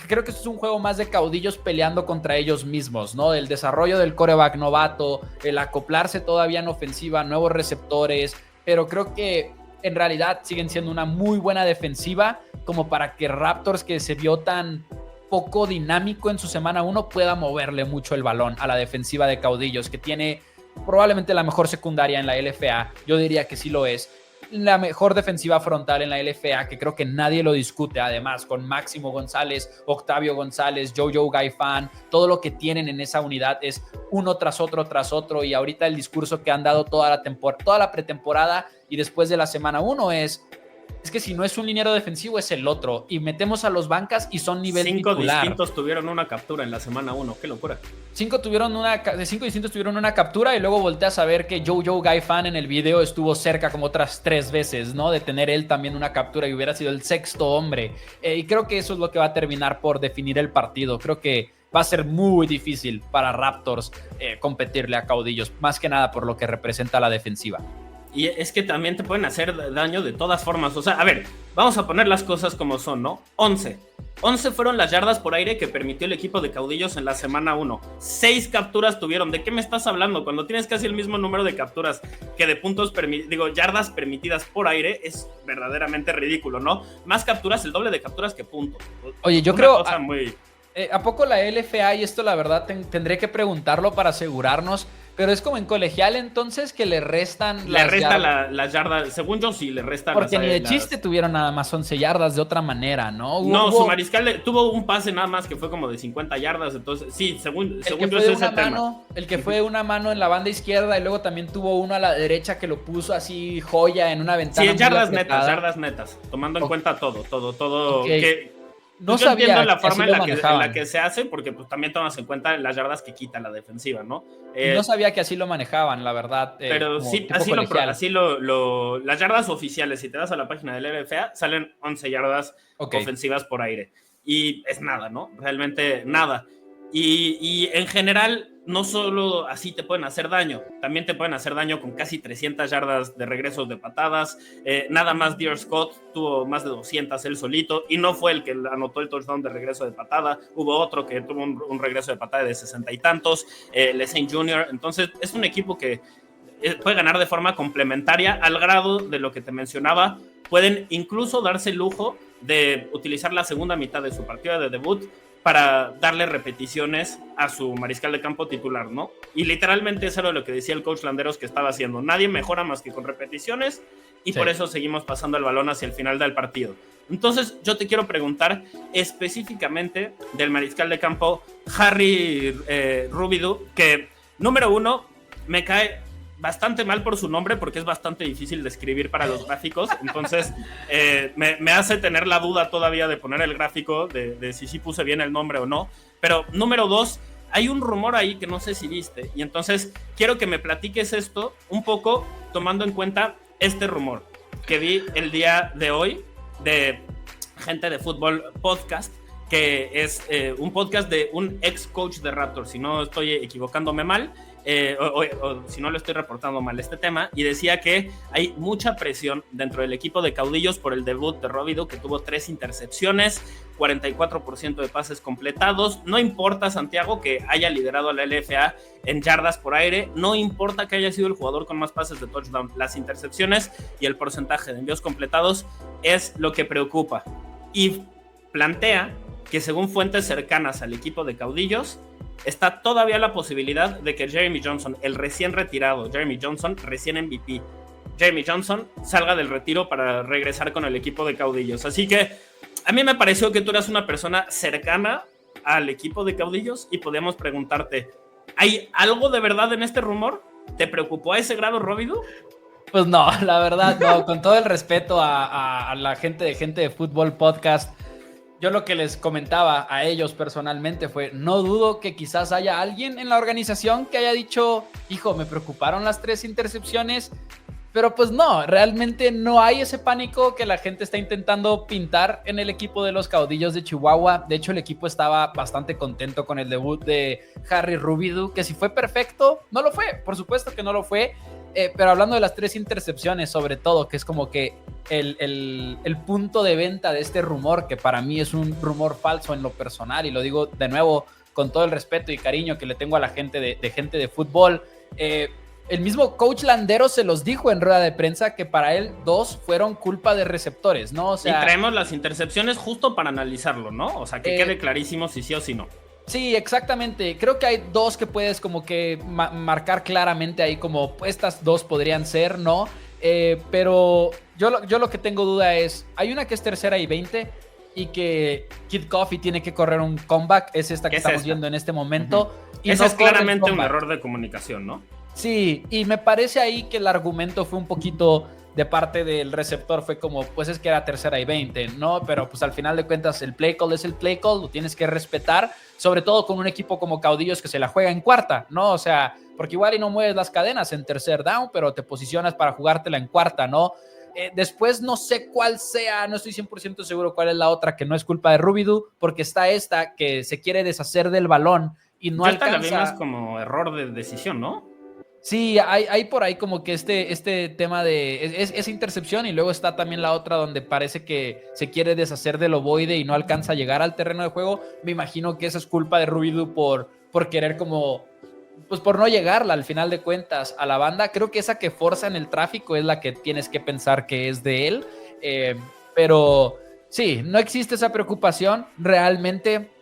Speaker 2: creo que esto es un juego más de Caudillos peleando contra ellos mismos, ¿no? El desarrollo del quarterback novato, el acoplarse todavía en ofensiva, nuevos receptores, pero creo que en realidad siguen siendo una muy buena defensiva como para que Raptors, que se vio tan poco dinámico en su semana 1, pueda moverle mucho el balón a la defensiva de Caudillos, que tiene probablemente la mejor secundaria en la LFA. Yo diría que sí lo es. La mejor defensiva frontal en la LFA, que creo que nadie lo discute, además, con Máximo González, Octavio González, Jojo Gaifán, todo lo que tienen en esa unidad es uno tras otro, y ahorita el discurso que han dado toda la pretemporada y después de la semana 1 es que si no es un liniero defensivo es el otro, y metemos a los bancas y son nivel titular.
Speaker 1: 5 distintos tuvieron una captura en la semana 1, qué locura.
Speaker 2: De 5 distintos tuvieron una captura, y luego volteas a ver que Jojo Gaifán en el video estuvo cerca como otras 3 veces, ¿no? De tener él también una captura y hubiera sido el sexto hombre. Y creo que eso es lo que va a terminar por definir el partido. Creo que va a ser muy difícil para Raptors competirle a Caudillos, más que nada por lo que representa la defensiva.
Speaker 1: Y es que también te pueden hacer daño de todas formas. O sea, a ver, vamos a poner las cosas como son, ¿no? 11 fueron las yardas por aire que permitió el equipo de Caudillos en la semana 1. 6 capturas tuvieron. ¿De qué me estás hablando? Cuando tienes casi el mismo número de capturas que de yardas permitidas por aire, es verdaderamente ridículo, ¿no? Más capturas, el doble de capturas que puntos.
Speaker 2: Oye, yo creo... ¿A poco la LFA, y esto la verdad tendré que preguntarlo para asegurarnos, pero es como en colegial entonces que le restan
Speaker 1: las yardas? Según yo sí le restan.
Speaker 2: Porque ni de chiste tuvieron nada más 11 yardas de otra manera, ¿no?
Speaker 1: Su mariscal tuvo un pase nada más que fue como de 50 yardas, entonces sí, según yo es ese tema.
Speaker 2: El que fue una mano en la banda izquierda, y luego también tuvo uno a la derecha que lo puso así joya en una ventana.
Speaker 1: Sí, yardas netas, tomando en cuenta todo.
Speaker 2: Okay.
Speaker 1: Que
Speaker 2: no
Speaker 1: yo
Speaker 2: sabía
Speaker 1: entiendo la
Speaker 2: que
Speaker 1: forma
Speaker 2: así
Speaker 1: en la que se hace, porque pues también tomas en cuenta las yardas que quita la defensiva, ¿no?
Speaker 2: No sabía que así lo manejaban, la verdad.
Speaker 1: Pero sí, así las yardas oficiales, si te das a la página del LFA, salen 11 yardas ofensivas por aire. Y es nada, ¿no? Realmente nada. Y en general, no solo así te pueden hacer daño, también te pueden hacer daño con casi 300 yardas de regresos de patadas. Nada más Dear Scott tuvo más de 200 él solito, y no fue el que anotó el touchdown de regreso de patada. Hubo otro que tuvo un regreso de patada de 60 y tantos, LeSaint Jr. Entonces es un equipo que puede ganar de forma complementaria, al grado de lo que te mencionaba. Pueden incluso darse el lujo de utilizar la segunda mitad de su partido de debut para darle repeticiones a su mariscal de campo titular, ¿no? Y literalmente eso era lo que decía el coach Landeros que estaba haciendo. Nadie mejora más que con repeticiones, y por eso seguimos pasando el balón hacia el final del partido. Entonces yo te quiero preguntar específicamente del mariscal de campo Harry Rubidoux, que número 1 me cae bastante mal por su nombre, porque es bastante difícil de escribir para los gráficos. Entonces me hace tener la duda todavía de poner el gráfico, de si sí puse bien el nombre o no. Pero número 2, hay un rumor ahí que no sé si viste, y entonces quiero que me platiques esto un poco tomando en cuenta este rumor que vi el día de hoy de Gente de Fútbol Podcast, que es un podcast de un ex coach de Raptors, si no estoy equivocándome mal, o si no lo estoy reportando mal este tema, y decía que hay mucha presión dentro del equipo de Caudillos por el debut de Rubidoux, que tuvo 3 intercepciones, 44% de pases completados. No importa, Santiago, que haya liderado a la LFA en yardas por aire, no importa que haya sido el jugador con más pases de touchdown, las intercepciones y el porcentaje de envíos completados es lo que preocupa. Y plantea que, según fuentes cercanas al equipo de Caudillos, está todavía la posibilidad de que Jeremy Johnson, el recién retirado Jeremy Johnson, recién MVP Jeremy Johnson, salga del retiro para regresar con el equipo de Caudillos. Así que a mí me pareció que tú eras una persona cercana al equipo de Caudillos, y podíamos preguntarte, ¿hay algo de verdad en este rumor? ¿Te preocupó a ese grado, Rubidoux?
Speaker 2: Pues no, la verdad no. Con todo el respeto a la gente de Fútbol Podcast, yo lo que les comentaba a ellos personalmente fue, no dudo que quizás haya alguien en la organización que haya dicho, hijo, me preocuparon las 3 intercepciones, Pero pues no, realmente no hay ese pánico que la gente está intentando pintar en el equipo de los Caudillos de Chihuahua. De hecho, el equipo estaba bastante contento con el debut de Harry Rubidoux, que si fue perfecto, no lo fue, por supuesto que no lo fue. Pero hablando de las 3 intercepciones, sobre todo, que es como que el punto de venta de este rumor, que para mí es un rumor falso en lo personal, y lo digo de nuevo con todo el respeto y cariño que le tengo a la gente de gente de fútbol. El mismo coach Landero se los dijo en rueda de prensa que para él 2 fueron culpa de receptores, ¿no? O sea,
Speaker 1: y traemos las intercepciones justo para analizarlo, ¿no? O sea, que quede clarísimo si sí o si no.
Speaker 2: Sí, exactamente. Creo que hay 2 que puedes como que marcar claramente ahí como estas 2 podrían ser, ¿no? Pero yo lo que tengo duda es, hay una que es 3rd y 20 y que Kid Coffee tiene que correr un comeback, es esta que estamos viendo en este momento. Y
Speaker 1: ese no es claramente un error de comunicación, ¿no?
Speaker 2: Sí, y me parece ahí que el argumento fue un poquito de parte del receptor, fue como, pues es que era 3rd y 20, ¿no? Pero pues al final de cuentas el play call es el play call, lo tienes que respetar, sobre todo con un equipo como Caudillos que se la juega en 4ª, ¿no? O sea, porque igual y no mueves las cadenas en 3rd down, pero te posicionas para jugártela en 4ª, ¿no? Después no sé cuál sea, no estoy 100% seguro cuál es la otra que no es culpa de Rubidoux, porque está esta que se quiere deshacer del balón y no alcanza.
Speaker 1: La vimos como error de decisión, ¿no?
Speaker 2: Sí, hay por ahí como que este tema de esa intercepción, y luego está también la otra donde parece que se quiere deshacer del ovoide y no alcanza a llegar al terreno de juego. Me imagino que esa es culpa de Rubidoux por querer como, pues por no llegarla al final de cuentas a la banda. Creo que esa que forza en el tráfico es la que tienes que pensar que es de él. Pero sí, no existe esa preocupación realmente.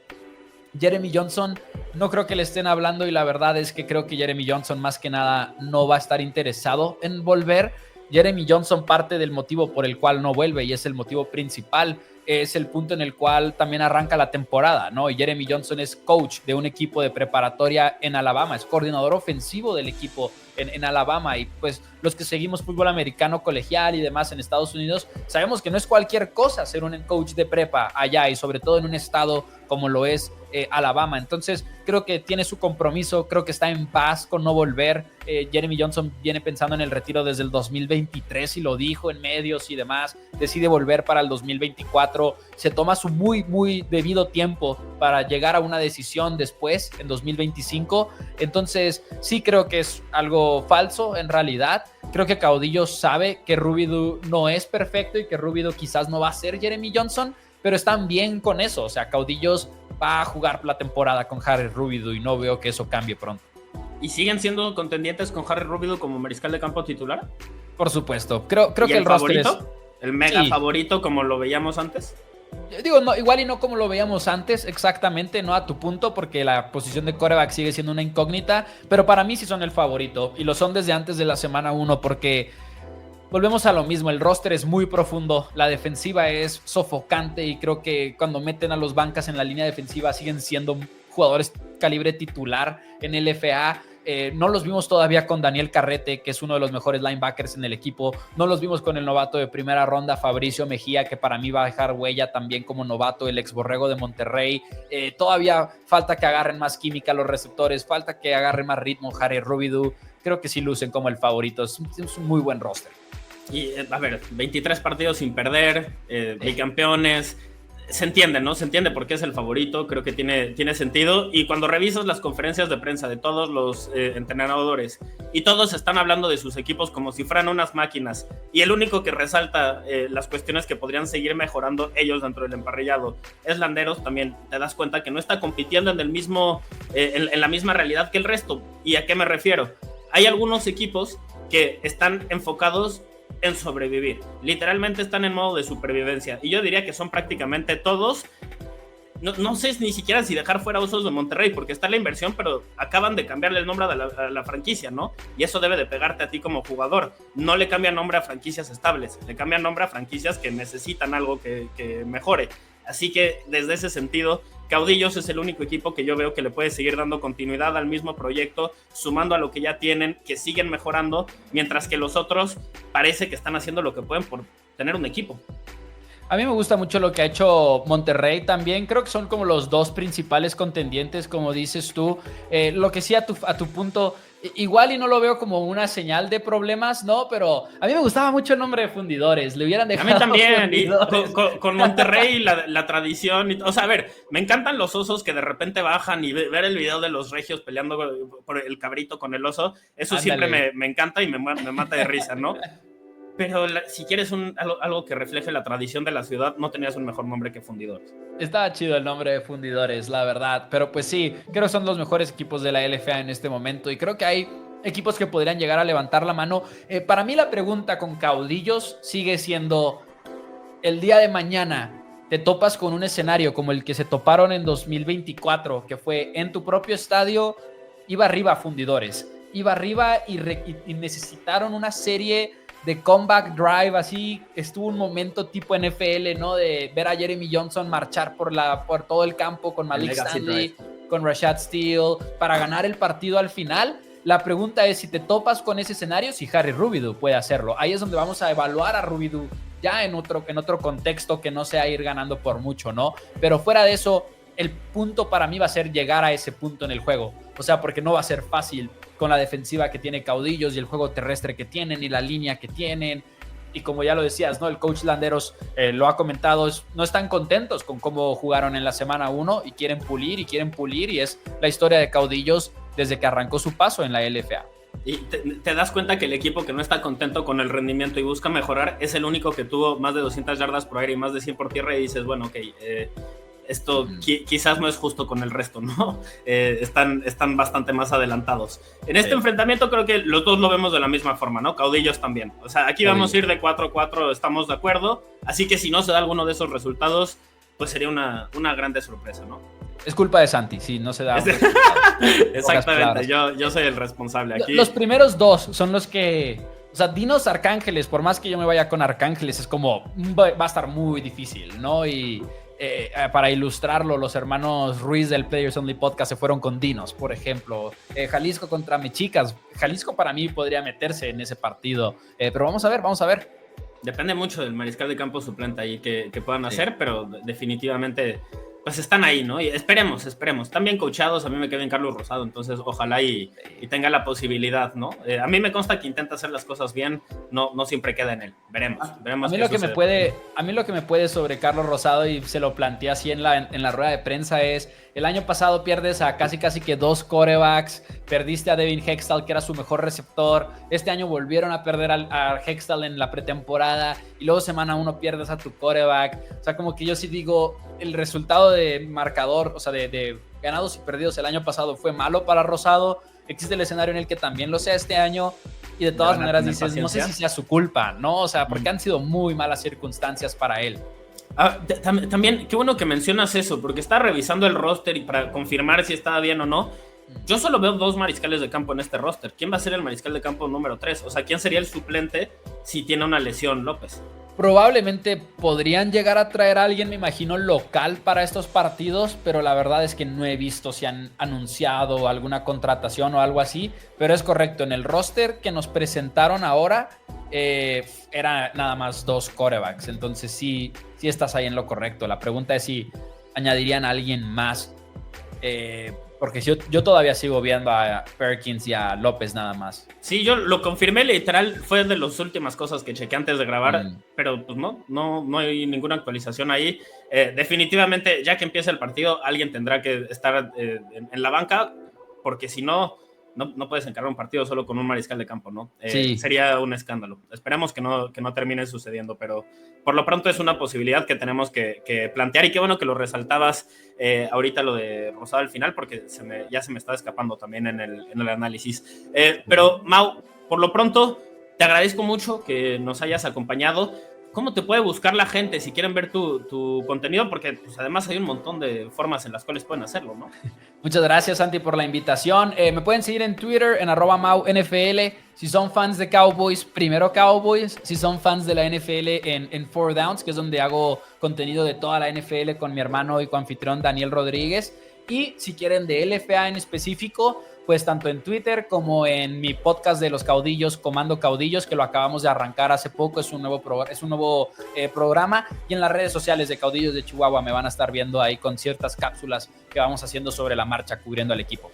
Speaker 2: Jeremy Johnson, no creo que le estén hablando, y la verdad es que creo que Jeremy Johnson más que nada no va a estar interesado en volver. Jeremy Johnson, parte del motivo por el cual no vuelve, y es el motivo principal, es el punto en el cual también arranca la temporada, ¿no? Y Jeremy Johnson es coach de un equipo de preparatoria en Alabama, es coordinador ofensivo del equipo en Alabama, y pues los que seguimos fútbol americano colegial y demás en Estados Unidos sabemos que no es cualquier cosa ser un coach de prepa allá, y sobre todo en un estado como lo es Alabama. Entonces creo que tiene su compromiso, creo que está en paz con no volver. Jeremy Johnson viene pensando en el retiro desde el 2023 y lo dijo en medios y demás, decide volver para el 2024, se toma su muy debido tiempo para llegar a una decisión después en 2025. Entonces sí creo que es algo falso en realidad. Creo que Caudillo sabe que Rubidoux no es perfecto y que Rubidoux quizás no va a ser Jeremy Johnson, pero están bien con eso. O sea, Caudillos va a jugar la temporada con Harry Rubidoux y no veo que eso cambie pronto.
Speaker 1: ¿Y siguen siendo contendientes con Harry Rubidoux como mariscal de campo titular?
Speaker 2: Por supuesto. Creo que el roster es...
Speaker 1: ¿El mega favorito como lo veíamos antes?
Speaker 2: Digo, no, igual y no como lo veíamos antes, exactamente, no a tu punto, porque la posición de quarterback sigue siendo una incógnita, pero para mí sí son el favorito, y lo son desde antes de la semana 1, porque volvemos a lo mismo, el roster es muy profundo, la defensiva es sofocante, y creo que cuando meten a los bancas en la línea defensiva siguen siendo jugadores calibre titular en el FA. No los vimos todavía con Daniel Carrete, que es uno de los mejores linebackers en el equipo. No los vimos con el novato de primera ronda, Fabricio Mejía, que para mí va a dejar huella también como novato, el ex borrego de Monterrey. Todavía falta que agarren más química los receptores, falta que agarren más ritmo Harry Rubidoux. Creo que sí lucen como el favorito, es un muy buen roster.
Speaker 1: Y a ver, 23 partidos sin perder, bicampeones. Se entiende, ¿no? Se entiende por qué es el favorito, creo que tiene sentido. Y cuando revisas las conferencias de prensa de todos los entrenadores, y todos están hablando de sus equipos como si fueran unas máquinas, y el único que resalta las cuestiones que podrían seguir mejorando ellos dentro del emparrillado es Landeros, también te das cuenta que no está compitiendo en el mismo, en la misma realidad que el resto. ¿Y a qué me refiero? Hay algunos equipos que están enfocados en sobrevivir, literalmente están en modo de supervivencia, y yo diría que son prácticamente todos. No sé ni siquiera si dejar fuera Osos de Monterrey, porque está la inversión, pero acaban de cambiarle el nombre a la franquicia, ¿no? Y eso debe de pegarte a ti como jugador. No le cambian nombre a franquicias estables, le cambian nombre a franquicias que necesitan algo que mejore. Así que desde ese sentido, Caudillos es el único equipo que yo veo que le puede seguir dando continuidad al mismo proyecto, sumando a lo que ya tienen, que siguen mejorando, mientras que los otros parece que están haciendo lo que pueden por tener un equipo.
Speaker 2: A mí me gusta mucho lo que ha hecho Monterrey también. Creo que son como los dos principales contendientes, como dices tú. Lo que sí, a tu punto, igual y no lo veo como una señal de problemas, ¿no? Pero a mí me gustaba mucho el nombre de Fundidores. Le hubieran dejado.
Speaker 1: A mí también. Y
Speaker 2: Fundidores.
Speaker 1: con Monterrey, la tradición. O sea, a ver, me encantan los osos que de repente bajan y ver el video de los regios peleando por el cabrito con el oso. Eso
Speaker 2: Ándale.
Speaker 1: siempre me encanta y me mata de risa, ¿no? Pero si quieres algo que refleje la tradición de la ciudad, no tenías un mejor nombre que Fundidores.
Speaker 2: Estaba chido el nombre de Fundidores, la verdad. Pero pues sí, creo que son los mejores equipos de la LFA en este momento. Y creo que hay equipos que podrían llegar a levantar la mano. Para mí la pregunta con Caudillos sigue siendo, el día de mañana te topas con un escenario como el que se toparon en 2024, que fue en tu propio estadio, iba arriba Fundidores. Iba arriba y necesitaron una serie de comeback drive, así estuvo un momento tipo NFL, ¿no? De ver a Jeremy Johnson marchar por todo el campo con Malik Stanley, con Rashad Steele, para ganar el partido al final. La pregunta es si te topas con ese escenario, si Harry Rubidoux puede hacerlo. Ahí es donde vamos a evaluar a Rubidoux ya en otro contexto que no sea ir ganando por mucho, ¿no? Pero fuera de eso, el punto para mí va a ser llegar a ese punto en el juego. O sea, porque no va a ser fácil con la defensiva que tiene Caudillos y el juego terrestre que tienen y la línea que tienen. Y como ya lo decías, ¿no? El coach Landeros lo ha comentado, no están contentos con cómo jugaron en la semana 1 y quieren pulir y es la historia de Caudillos desde que arrancó su paso en la LFA.
Speaker 1: Y te das cuenta que el equipo que no está contento con el rendimiento y busca mejorar es el único que tuvo más de 200 yardas por aire y más de 100 por tierra, y dices, bueno, ok, esto quizás no es justo con el resto, ¿no? Están bastante más adelantados. En este enfrentamiento creo que los dos lo vemos de la misma forma, ¿no? Caudillos también. O sea, aquí vamos a ir de 4-4, estamos de acuerdo. Así que si no se da alguno de esos resultados, pues sería una grande sorpresa, ¿no?
Speaker 2: Es culpa de Santi, si no se da.
Speaker 1: Exactamente, yo soy el responsable aquí.
Speaker 2: Los primeros dos son los que... O sea, dinos Arcángeles, por más que yo me vaya con Arcángeles, es como... Va a estar muy difícil, ¿no? Y... para ilustrarlo, los hermanos Ruiz del Players Only Podcast se fueron con Dinos, por ejemplo. Jalisco contra Mexicas. Jalisco para mí podría meterse en ese partido. Pero vamos a ver.
Speaker 1: Depende mucho del mariscal de campo suplente ahí que puedan hacer, pero definitivamente pues están ahí, ¿no? Y esperemos. Están bien coachados. A mí me queda en Carlos Rosado, entonces ojalá y tenga la posibilidad, ¿no? A mí me consta que intenta hacer las cosas bien, no siempre queda en él. Veremos. A mí lo
Speaker 2: que me puede sobre Carlos Rosado, y se lo planteé así en la rueda de prensa, es: el año pasado pierdes a casi que 2 quarterbacks, perdiste a Devin Hextall, que era su mejor receptor. Este año volvieron a perder a Hextall en la pretemporada, y luego semana 1 pierdes a tu quarterback. O sea, como que yo sí digo, el resultado de marcador, o sea, de ganados y perdidos el año pasado fue malo para Rosado. Existe el escenario en el que también lo sea este año, y de todas maneras dices, no sé si sea su culpa, ¿no? O sea, porque han sido muy malas circunstancias para él.
Speaker 1: También, qué bueno que mencionas eso, porque está revisando el roster y para confirmar si estaba bien o no. Yo solo veo 2 mariscales de campo en este roster. ¿Quién va a ser el mariscal de campo número 3? O sea, ¿quién sería el suplente si tiene una lesión López?
Speaker 2: Probablemente podrían llegar a traer a alguien, me imagino, local para estos partidos, pero la verdad es que no he visto si han anunciado alguna contratación o algo así. Pero es correcto, en el roster que nos presentaron ahora era nada más 2 quarterbacks, entonces sí estás ahí en lo correcto. La pregunta es si añadirían a alguien más, porque yo todavía sigo viendo a Perkins y a López nada más.
Speaker 1: Sí, yo lo confirmé, literal, fue de las últimas cosas que chequé antes de grabar, pero pues no hay ninguna actualización ahí. Definitivamente, ya que empieza el partido, alguien tendrá que estar en la banca, porque si no puedes encargar un partido solo con un mariscal de campo, ¿no?
Speaker 2: Sí.
Speaker 1: Sería un escándalo. Esperemos que no termine sucediendo, pero por lo pronto es una posibilidad que tenemos que plantear, y qué bueno que lo resaltabas ahorita, lo de Rosado al final, porque ya se me está escapando también en el análisis. Pero Mau, por lo pronto, te agradezco mucho que nos hayas acompañado. ¿Cómo te puede buscar la gente si quieren ver tu contenido? Porque pues, además hay un montón de formas en las cuales pueden hacerlo, ¿no?
Speaker 2: Muchas gracias, Santi, por la invitación. Me pueden seguir en Twitter en @MauNFL. Si son fans de Cowboys, primero Cowboys. Si son fans de la NFL, en 4Downs, que es donde hago contenido de toda la NFL con mi hermano y coanfitrión Daniel Rodríguez. Y si quieren de LFA en específico, pues tanto en Twitter como en mi podcast de los caudillos, Comando Caudillos, que lo acabamos de arrancar hace poco, es un nuevo programa, y en las redes sociales de Caudillos de Chihuahua me van a estar viendo ahí con ciertas cápsulas que vamos haciendo sobre la marcha, cubriendo al equipo.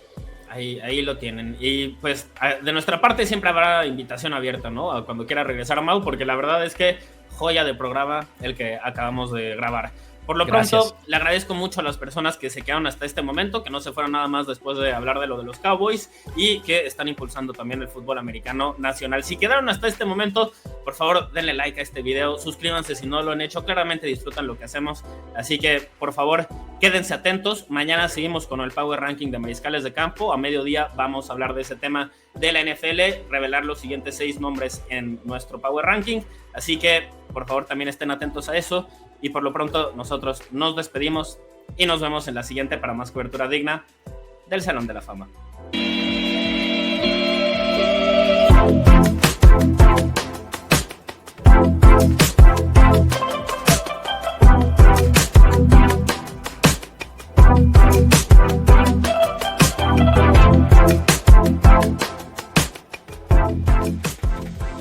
Speaker 1: Ahí lo tienen. Y pues de nuestra parte siempre habrá invitación abierta, ¿no? A cuando quiera regresar a Mau, porque la verdad es que joya de programa el que acabamos de grabar. Por lo pronto, le agradezco mucho a las personas que se quedaron hasta este momento, que no se fueron nada más después de hablar de lo de los Cowboys y que están impulsando también el fútbol americano nacional. Si quedaron hasta este momento, por favor, denle like a este video, suscríbanse si no lo han hecho, claramente disfrutan lo que hacemos, así que por favor, quédense atentos. Mañana seguimos con el Power Ranking de Mariscales de Campo, a mediodía vamos a hablar de ese tema de la NFL, revelar los siguientes 6 nombres en nuestro Power Ranking, así que por favor también estén atentos a eso. Y por lo pronto nosotros nos despedimos y nos vemos en la siguiente para más cobertura digna del Salón de la Fama.